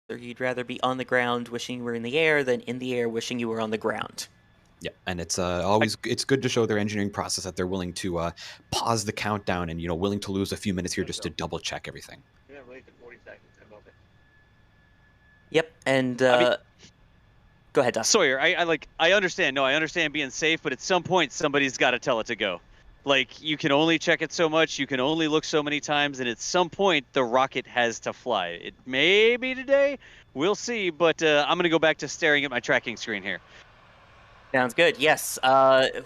Or you'd rather be on the ground wishing you were in the air than in the air wishing you were on the ground. Yeah, and it's I, always it's good to show their engineering process that they're willing to pause the countdown and willing to lose a few minutes here just to double check everything. Yep, and I mean, go ahead, Dustin. Sawyer, I understand. No, I understand being safe, but at some point somebody's got to tell it to go. Like, you can only check it so much, you can only look so many times, and at some point the rocket has to fly. It may be today, we'll see, but I'm going to go back to staring at my tracking screen here. Sounds good. Yes,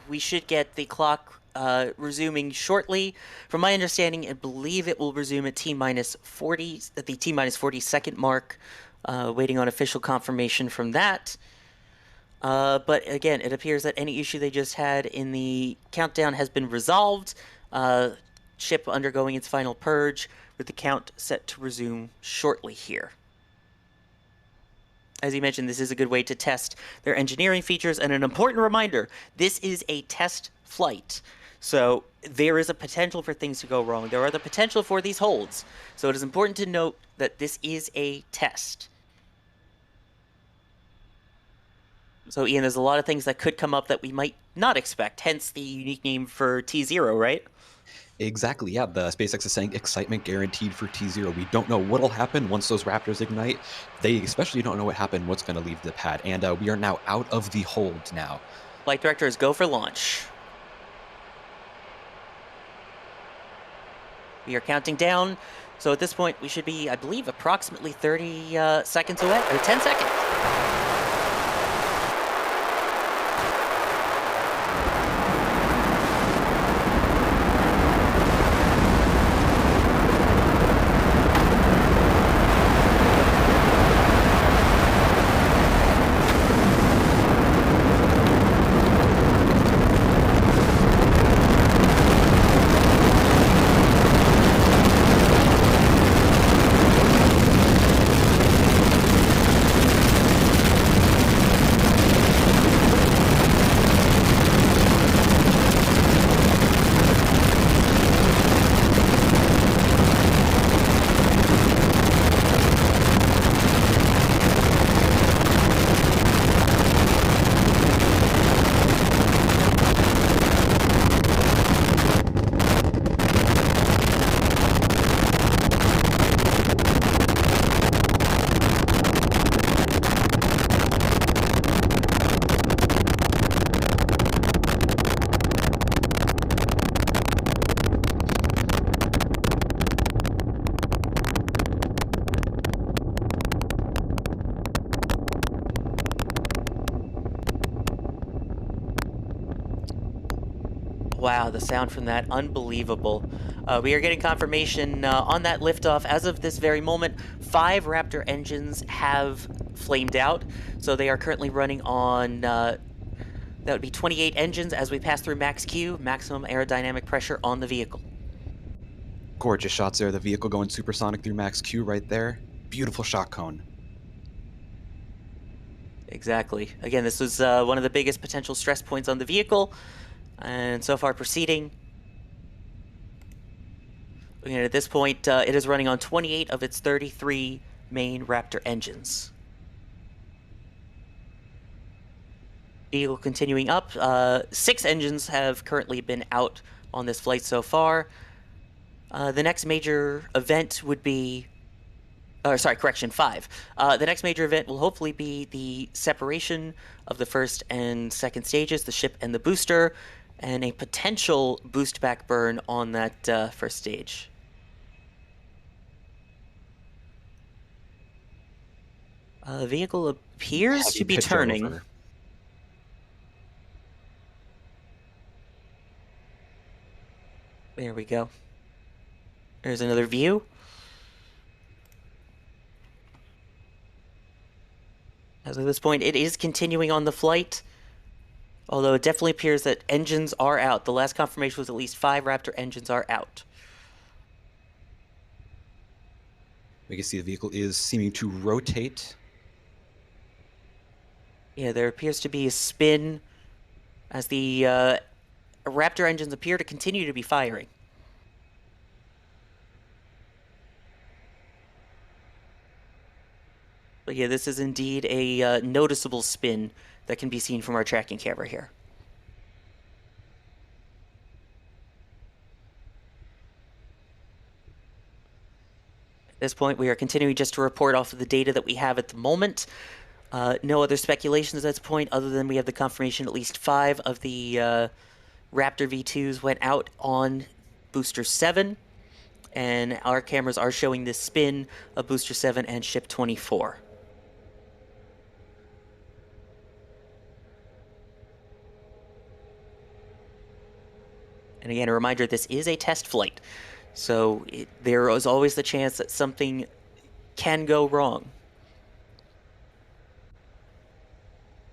we should get the clock resuming shortly. From my understanding, I believe it will resume at T-minus 40, at the T-minus 40-second mark. Waiting on official confirmation from that. But again, it appears that any issue they just had in the countdown has been resolved. Ship undergoing its final purge, with the count set to resume shortly here. As you mentioned, this is a good way to test their engineering features, and an important reminder, this is a test flight. So there is a potential for things to go wrong. There are the potential for these holds. So it is important to note that this is a test. So Ian, there's a lot of things that could come up that we might not expect, hence the unique name for T0, right? Exactly, yeah. The SpaceX is saying excitement guaranteed for T0. We don't know what'll happen once those Raptors ignite. They especially don't know what happened, what's going to leave the pad. And we are now out of the hold now. Flight directors, go for launch. We are counting down. So at this point, we should be, I believe, approximately 30 seconds away, or 10 seconds. Wow, the sound from that, unbelievable. We are getting confirmation on that liftoff. As of this very moment, 5 Raptor engines have flamed out, so they are currently running on, that would be 28 engines as we pass through max Q, maximum aerodynamic pressure on the vehicle. Gorgeous shots there. The vehicle going supersonic through max Q right there. Beautiful shot cone. Exactly. Again, this was one of the biggest potential stress points on the vehicle, and so far proceeding. And at this point, it is running on 28 of its 33 main Raptor engines. Vehicle continuing up. 6 engines have currently been out on this flight so far. The next major event would be... sorry, correction, 5. The next major event will hopefully be the separation of the first and second stages, the ship and the booster, and a potential boost back burn on that first stage. The vehicle appears Heavy to be pitch turning. over. There we go. There's another view. As of this point, it is continuing on the flight, although it definitely appears that engines are out. The last confirmation was at least 5 Raptor engines are out. We can see the vehicle is seeming to rotate. Yeah, there appears to be a spin as the Raptor engines appear to continue to be firing. But yeah, this is indeed a noticeable spin that can be seen from our tracking camera here. At this point, we are continuing just to report off of the data that we have at the moment. No other speculations at this point, other than we have the confirmation at least 5 of the Raptor V2s went out on Booster 7, and our cameras are showing this spin of Booster 7 and Ship 24. And again, a reminder, this is a test flight, so there is always the chance that something can go wrong.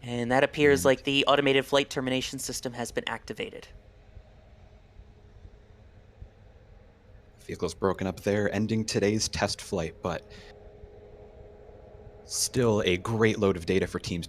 And that appears like the automated flight termination system has been activated. Vehicle's broken up there, ending today's test flight, but still a great load of data for teams